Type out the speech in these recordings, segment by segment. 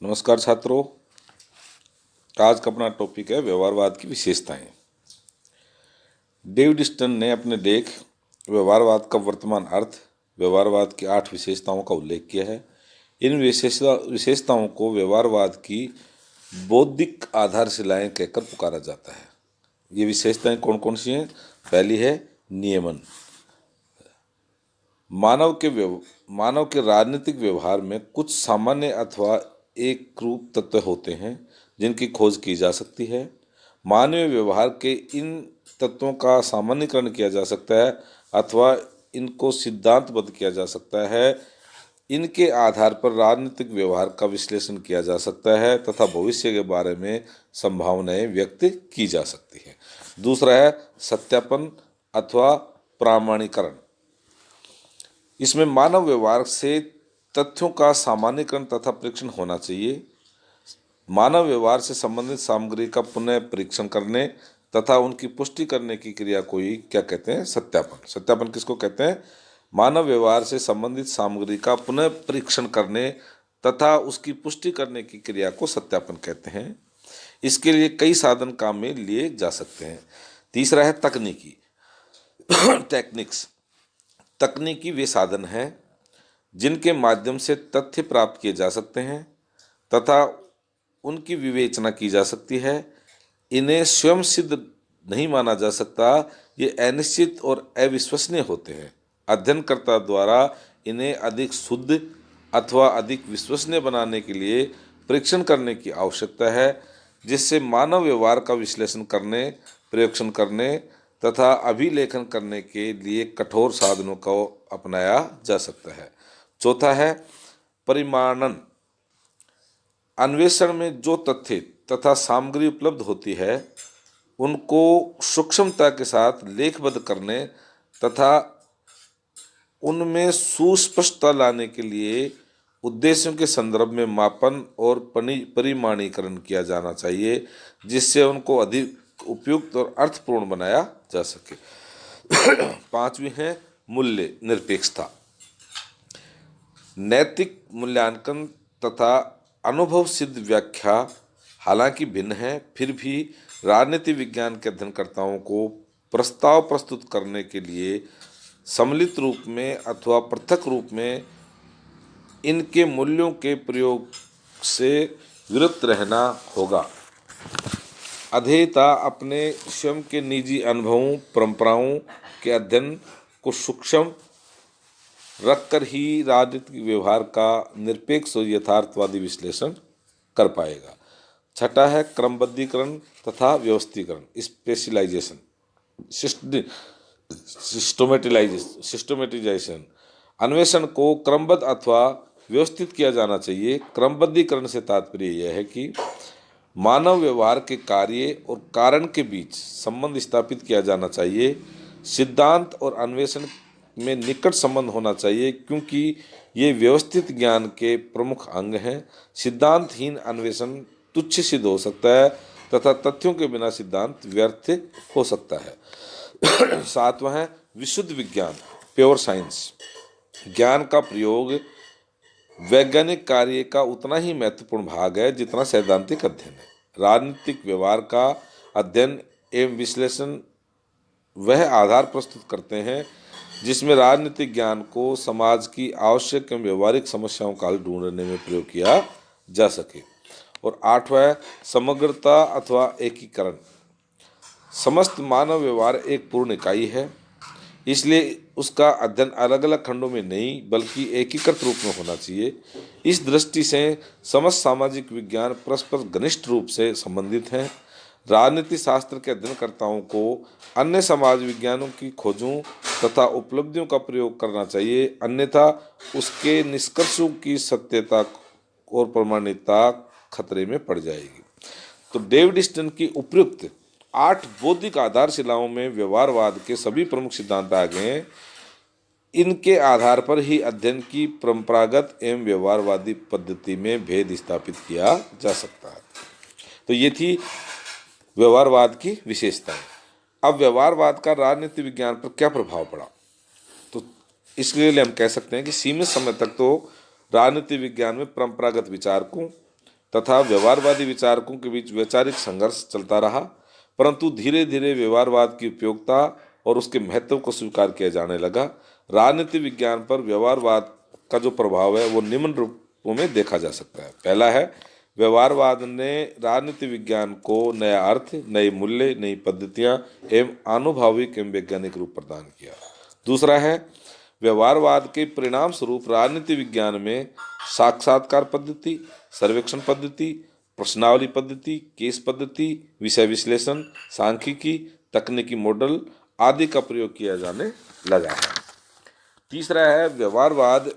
नमस्कार छात्रों, आज का अपना टॉपिक है व्यवहारवाद की विशेषताएं। डेविड स्टन ने अपने लेख व्यवहारवाद का वर्तमान अर्थ, व्यवहारवाद की 8 विशेषताओं का उल्लेख किया है। इन विशेषताओं को व्यवहारवाद की बौद्धिक आधारशिलाएं कहकर पुकारा जाता है। ये विशेषताएं कौन कौन सी हैं? पहली है नियमन। मानव के राजनीतिक व्यवहार में कुछ सामान्य अथवा एक रूप तत्व होते हैं जिनकी खोज की जा सकती है। मानवीय व्यवहार के इन तत्वों का सामान्यीकरण किया जा सकता है अथवा इनको सिद्धांतबद्ध किया जा सकता है। इनके आधार पर राजनीतिक व्यवहार का विश्लेषण किया जा सकता है तथा भविष्य के बारे में संभावनाएं व्यक्त की जा सकती है। दूसरा है सत्यापन अथवा प्रामाणीकरण। इसमें मानव व्यवहार से तथ्यों का सामान्यीकरण तथा परीक्षण होना चाहिए। मानव व्यवहार से संबंधित सामग्री का पुनः परीक्षण करने तथा उनकी पुष्टि करने की क्रिया को ही क्या कहते हैं? सत्यापन। सत्यापन किसको कहते हैं? मानव व्यवहार से संबंधित सामग्री का पुनः परीक्षण करने तथा उसकी पुष्टि करने की क्रिया को सत्यापन कहते हैं। इसके लिए कई साधन काम में लिए जा सकते हैं। तीसरा है तकनीकी टेक्निक्स। तकनीकी वे साधन हैं जिनके माध्यम से तथ्य प्राप्त किए जा सकते हैं तथा उनकी विवेचना की जा सकती है। इन्हें स्वयं सिद्ध नहीं माना जा सकता, ये अनिश्चित और अविश्वसनीय होते हैं। अध्ययनकर्ता द्वारा इन्हें अधिक शुद्ध अथवा अधिक विश्वसनीय बनाने के लिए परीक्षण करने की आवश्यकता है, जिससे मानव व्यवहार का विश्लेषण करने, प्रयोक्षण करने तथा अभिलेखन करने के लिए कठोर साधनों को अपनाया जा सकता है। चौथा है परिमाणन। अन्वेषण में जो तथ्य तथा सामग्री उपलब्ध होती है उनको सूक्ष्मता के साथ लेखबद्ध करने तथा उनमें सुस्पष्टता लाने के लिए उद्देश्यों के संदर्भ में मापन और परिमाणीकरण किया जाना चाहिए, जिससे उनको अधिक उपयुक्त और अर्थपूर्ण बनाया जा सके। पांचवी है मूल्य निरपेक्षता। नैतिक मूल्यांकन तथा अनुभव सिद्ध व्याख्या हालांकि भिन्न है, फिर भी राजनीति विज्ञान के अध्ययनकर्ताओं को प्रस्ताव प्रस्तुत करने के लिए सम्मिलित रूप में अथवा पृथक रूप में इनके मूल्यों के प्रयोग से विरत रहना होगा। अध्येता अपने स्वयं के निजी अनुभवों, परंपराओं के अध्ययन को सूक्ष्म रखकर ही राजनीतिक व्यवहार का निरपेक्ष और यथार्थवादी विश्लेषण कर पाएगा। छठा है क्रमबद्धीकरण तथा व्यवस्थीकरण, स्पेशलाइजेशन, सिस्टमेटिजाइजेशन। अन्वेषण को क्रमबद्ध अथवा व्यवस्थित किया जाना चाहिए। क्रमबद्धीकरण से तात्पर्य यह है कि मानव व्यवहार के कार्य और कारण के बीच संबंध स्थापित किया जाना चाहिए। सिद्धांत और अन्वेषण में निकट संबंध होना चाहिए क्योंकि ये व्यवस्थित ज्ञान के प्रमुख अंग हैं। सिद्धांतहीन अन्वेषण तुच्छ सिद्ध हो सकता है तथा तथ्यों के बिना सिद्धांत व्यर्थ हो सकता है। सातवां है विशुद्ध विज्ञान, प्योर साइंस। ज्ञान का प्रयोग वैज्ञानिक कार्य का उतना ही महत्वपूर्ण भाग है जितना सैद्धांतिक अध्ययन है। राजनीतिक व्यवहार का अध्ययन एवं विश्लेषण वह आधार प्रस्तुत करते हैं जिसमें राजनीतिक ज्ञान को समाज की आवश्यक एवं व्यवहारिक समस्याओं का हल ढूंढने में प्रयोग किया जा सके। और आठवां है समग्रता अथवा एकीकरण। समस्त मानव व्यवहार एक पूर्ण इकाई है, इसलिए उसका अध्ययन अलग अलग खंडों में नहीं बल्कि एकीकृत रूप में होना चाहिए। इस दृष्टि से समस्त सामाजिक विज्ञान परस्पर घनिष्ठ रूप से संबंधित हैं। राजनीति शास्त्र के अध्ययनकर्ताओं को अन्य समाज विज्ञानों की खोजों तथा उपलब्धियों का प्रयोग करना चाहिए, अन्यथा उसके निष्कर्षों की सत्यता और प्रमाणिकता खतरे में पड़ जाएगी। तो डेविड स्टन की उपयुक्त 8 बौद्धिक आधारशिलाओं में व्यवहारवाद के सभी प्रमुख सिद्धांत आ गए हैं। इनके आधार पर ही अध्ययन की परंपरागत एवं व्यवहारवादी पद्धति में भेद स्थापित किया जा सकता है। तो ये थी व्यवहारवाद की विशेषताएं। अब व्यवहारवाद का राजनीति विज्ञान पर क्या प्रभाव पड़ा? तो इसके लिए हम कह सकते हैं कि सीमित समय तक तो राजनीति विज्ञान में परंपरागत विचारकों तथा व्यवहारवादी विचारकों के बीच वैचारिक संघर्ष चलता रहा, परंतु धीरे धीरे व्यवहारवाद की उपयोगिता और उसके महत्व को स्वीकार किया जाने लगा। राजनीति विज्ञान पर व्यवहारवाद का जो प्रभाव है वो निम्न रूपों में देखा जा सकता है। पहला है, व्यवहारवाद ने राजनीति विज्ञान को नया अर्थ, नए मूल्य, नई पद्धतियां एवं आनुभविक एवं वैज्ञानिक रूप प्रदान किया। दूसरा है, व्यवहारवाद के परिणाम स्वरूप राजनीति विज्ञान में साक्षात्कार पद्धति, सर्वेक्षण पद्धति, प्रश्नावली पद्धति, केस पद्धति, विषय विश्लेषण, सांख्यिकी, तकनीकी मॉडल आदि का प्रयोग किया जाने लगा है। तीसरा है, व्यवहारवाद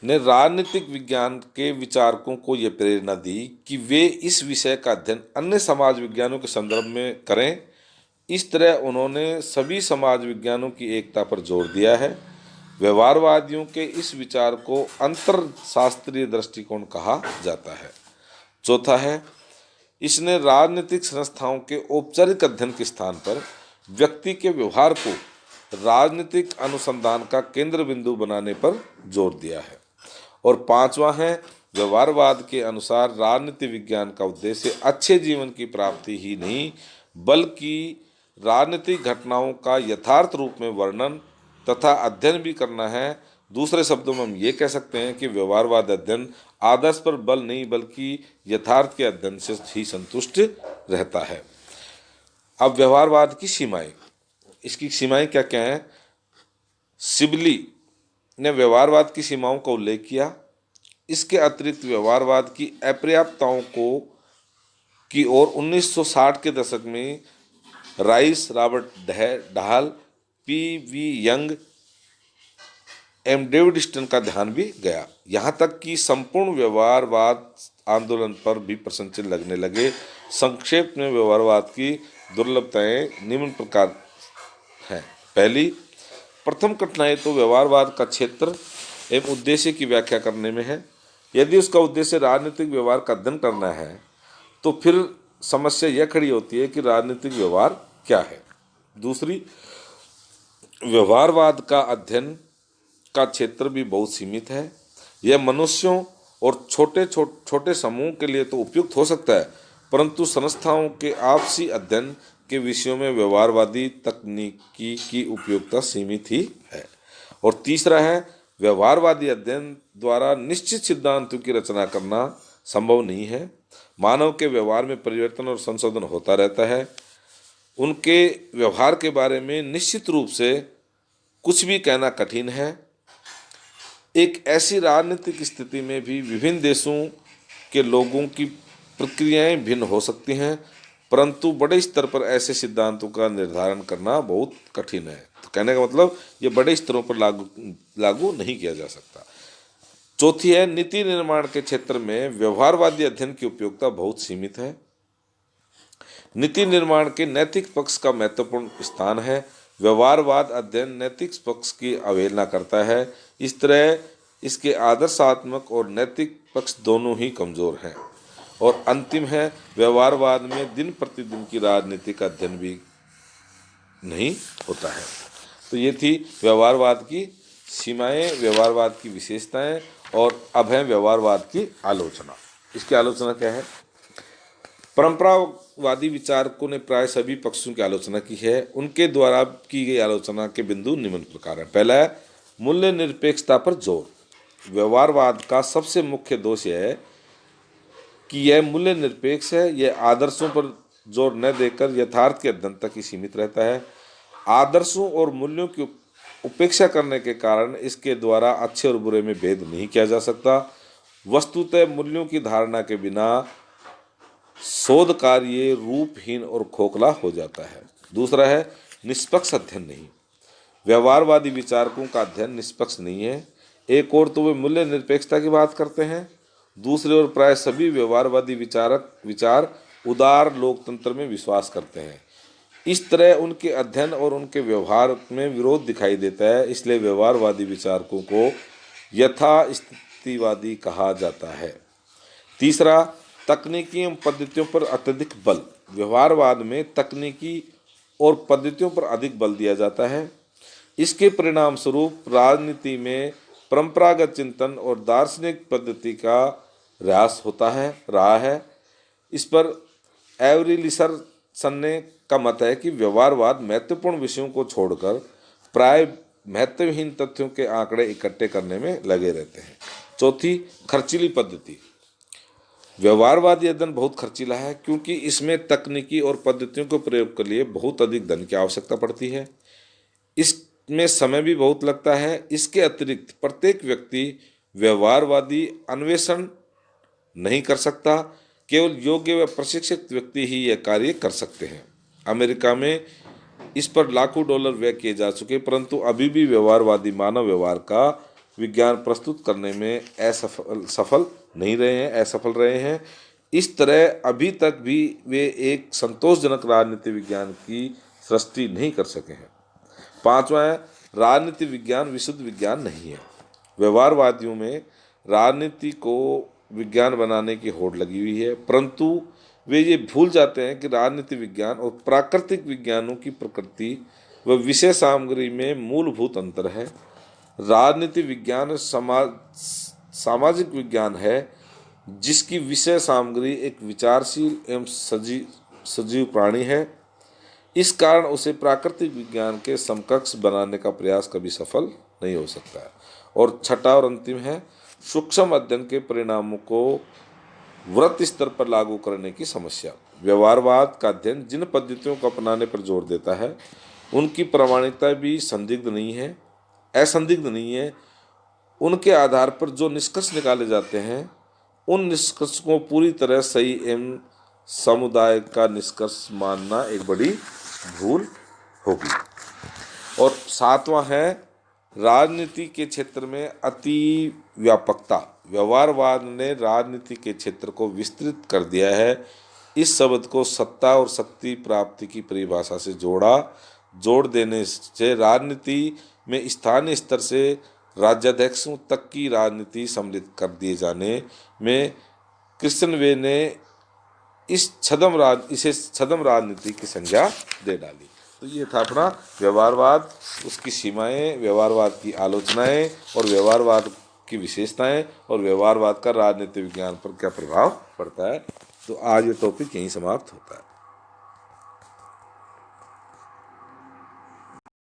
ने राजनीतिक विज्ञान के विचारकों को यह प्रेरणा दी कि वे इस विषय का अध्ययन अन्य समाज विज्ञानों के संदर्भ में करें। इस तरह उन्होंने सभी समाज विज्ञानों की एकता पर जोर दिया है। व्यवहारवादियों के इस विचार को अंतरशास्त्रीय दृष्टिकोण कहा जाता है। चौथा है, इसने राजनीतिक संस्थाओं के औपचारिक अध्ययन के स्थान पर व्यक्ति के व्यवहार को राजनीतिक अनुसंधान का केंद्र बिंदु बनाने पर जोर दिया है। और पांचवा है, व्यवहारवाद के अनुसार राजनीति विज्ञान का उद्देश्य अच्छे जीवन की प्राप्ति ही नहीं बल्कि राजनीतिक घटनाओं का यथार्थ रूप में वर्णन तथा अध्ययन भी करना है। दूसरे शब्दों में हम ये कह सकते हैं कि व्यवहारवाद अध्ययन आदर्श पर बल नहीं बल्कि यथार्थ के अध्ययन से ही संतुष्ट रहता है। अब व्यवहारवाद की सीमाएं, इसकी सीमाएं क्या क्या हैं? सिबली ने व्यवहारवाद की सीमाओं का उल्लेख किया। इसके अतिरिक्त व्यवहारवाद की अपर्याप्तताओं की ओर 1960 के दशक में Rice, Robert Dahl, P V. Young एवं डेविड स्टन का ध्यान भी गया। यहाँ तक कि संपूर्ण व्यवहारवाद आंदोलन पर भी प्रश्नचिन्ह लगने लगे। संक्षेप में व्यवहारवाद की दुर्लभताएं निम्न प्रकार हैं। पहली, प्रथम कठिनाई तो व्यवहारवाद का क्षेत्र एवं उद्देश्य की व्याख्या करने में है। यदि उसका उद्देश्य राजनीतिक व्यवहार का अध्ययन करना है तो फिर समस्या यह खड़ी होती है कि राजनीतिक व्यवहार क्या है। दूसरी, व्यवहारवाद का अध्ययन का क्षेत्र भी बहुत सीमित है। यह मनुष्यों और छोटे समूह के लिए तो उपयुक्त हो सकता है, परंतु संस्थाओं के आपसी अध्ययन के विषयों में व्यवहारवादी तकनीकी की उपयोगिता सीमित ही है। और तीसरा है, व्यवहारवादी अध्ययन द्वारा निश्चित सिद्धांतों की रचना करना संभव नहीं है। मानव के व्यवहार में परिवर्तन और संशोधन होता रहता है। उनके व्यवहार के बारे में निश्चित रूप से कुछ भी कहना कठिन है। एक ऐसी राजनीतिक स्थिति में भी विभिन्न देशों के लोगों की प्रक्रियाएं भिन्न हो सकती हैं, परंतु बड़े स्तर पर ऐसे सिद्धांतों का निर्धारण करना बहुत कठिन है। तो कहने का मतलब ये बड़े स्तरों पर लागू नहीं किया जा सकता। चौथी है, नीति निर्माण के क्षेत्र में व्यवहारवादी अध्ययन की उपयोगिता बहुत सीमित है। नीति निर्माण के नैतिक पक्ष का महत्वपूर्ण स्थान है। व्यवहारवाद अध्ययन नैतिक पक्ष की अवहेलना करता है। इस तरह इसके आदर्शात्मक और नैतिक पक्ष दोनों ही कमजोर हैं। और अंतिम है, व्यवहारवाद में दिन प्रतिदिन की राजनीति का अध्ययन भी नहीं होता है। तो ये थी व्यवहारवाद की सीमाएं, व्यवहारवाद की विशेषताएं, और अब है व्यवहारवाद की आलोचना। इसकी आलोचना क्या है? परंपरावादी विचारकों ने प्राय सभी पक्षों की आलोचना की है। उनके द्वारा की गई आलोचना के बिंदु निम्न प्रकार हैं। पहला है, मूल्य निरपेक्षता पर जोर। व्यवहारवाद का सबसे मुख्य दोष यह है कि यह मूल्य निरपेक्ष है। यह आदर्शों पर जोर न देकर यथार्थ के अध्ययन तक ही सीमित रहता है। आदर्शों और मूल्यों की उपेक्षा करने के कारण इसके द्वारा अच्छे और बुरे में भेद नहीं किया जा सकता। वस्तुतः मूल्यों की धारणा के बिना शोध कार्य रूपहीन और खोखला हो जाता है। दूसरा है, निष्पक्ष अध्ययन नहीं। व्यवहारवादी विचारकों का अध्ययन निष्पक्ष नहीं है। एक ओर तो वे मूल्य निरपेक्षता की बात करते हैं, दूसरी ओर प्राय सभी व्यवहारवादी विचार उदार लोकतंत्र में विश्वास करते हैं। इस तरह उनके अध्ययन और उनके व्यवहार में विरोध दिखाई देता है। इसलिए व्यवहारवादी विचारकों को यथास्थितिवादी कहा जाता है। तीसरा, तकनीकी एवं पद्धतियों पर अत्यधिक बल। व्यवहारवाद में तकनीकी और पद्धतियों पर अधिक बल दिया जाता है। इसके परिणाम स्वरूप राजनीति में परंपरागत चिंतन और दार्शनिक पद्धति का ह्रास होता है रहा है। इस पर एवरी लिसरसन ने का मत है कि व्यवहारवाद महत्वपूर्ण विषयों को छोड़कर प्राय महत्वहीन तथ्यों के आंकड़े इकट्ठे करने में लगे रहते हैं। चौथी, खर्चीली पद्धति। व्यवहारवाद यह धन बहुत खर्चीला है क्योंकि इसमें तकनीकी और पद्धतियों के प्रयोग के लिए बहुत अधिक धन की आवश्यकता पड़ती है। इसमें समय भी बहुत लगता है। इसके अतिरिक्त प्रत्येक व्यक्ति व्यवहारवादी अन्वेषण नहीं कर सकता। केवल योग्य व प्रशिक्षित व्यक्ति ही यह कार्य कर सकते हैं। अमेरिका में इस पर लाखों डॉलर व्यय किए जा चुके, परंतु अभी भी व्यवहारवादी मानव व्यवहार का विज्ञान प्रस्तुत करने में असफल रहे हैं। इस तरह अभी तक भी वे एक संतोषजनक राजनीति विज्ञान की सृष्टि नहीं कर सके हैं। पांचवा है, राजनीति विज्ञान विशुद्ध विज्ञान नहीं है। व्यवहारवादियों में राजनीति को विज्ञान बनाने की होड़ लगी हुई है, परंतु वे ये भूल जाते हैं कि राजनीति विज्ञान और प्राकृतिक विज्ञानों की प्रकृति व विषय सामग्री में मूलभूत अंतर है। राजनीति विज्ञान सामाजिक विज्ञान है जिसकी विषय सामग्री एक विचारशील एवं सजीव प्राणी है। इस कारण उसे प्राकृतिक विज्ञान के समकक्ष बनाने का प्रयास कभी सफल नहीं हो सकता है। और छठा और अंतिम है, सूक्ष्म अध्ययन के परिणामों को वृत्त स्तर पर लागू करने की समस्या। व्यवहारवाद का अध्ययन जिन पद्धतियों को अपनाने पर जोर देता है उनकी प्रामाणिकता भी असंदिग्ध नहीं है। उनके आधार पर जो निष्कर्ष निकाले जाते हैं उन निष्कर्ष को पूरी तरह सही एवं समुदाय का निष्कर्ष मानना एक बड़ी भूल होगी। और सातवां है, राजनीति के क्षेत्र में अति व्यापकता। व्यवहारवाद ने राजनीति के क्षेत्र को विस्तृत कर दिया है। इस शब्द को सत्ता और शक्ति प्राप्ति की परिभाषा से जोड़ देने से राजनीति में स्थानीय स्तर से राज्याध्यक्षों तक की राजनीति सम्मिलित कर दिए जाने में क्रिश्चियन वे ने इसे छद्म राजनीति की संज्ञा दे डाली। तो ये था अपना व्यवहारवाद, उसकी सीमाएं, व्यवहारवाद की आलोचनाएं और व्यवहारवाद की विशेषताएं और व्यवहारवाद का राजनीति विज्ञान पर क्या प्रभाव पड़ता है। तो आज ये टॉपिक यहीं समाप्त होता है।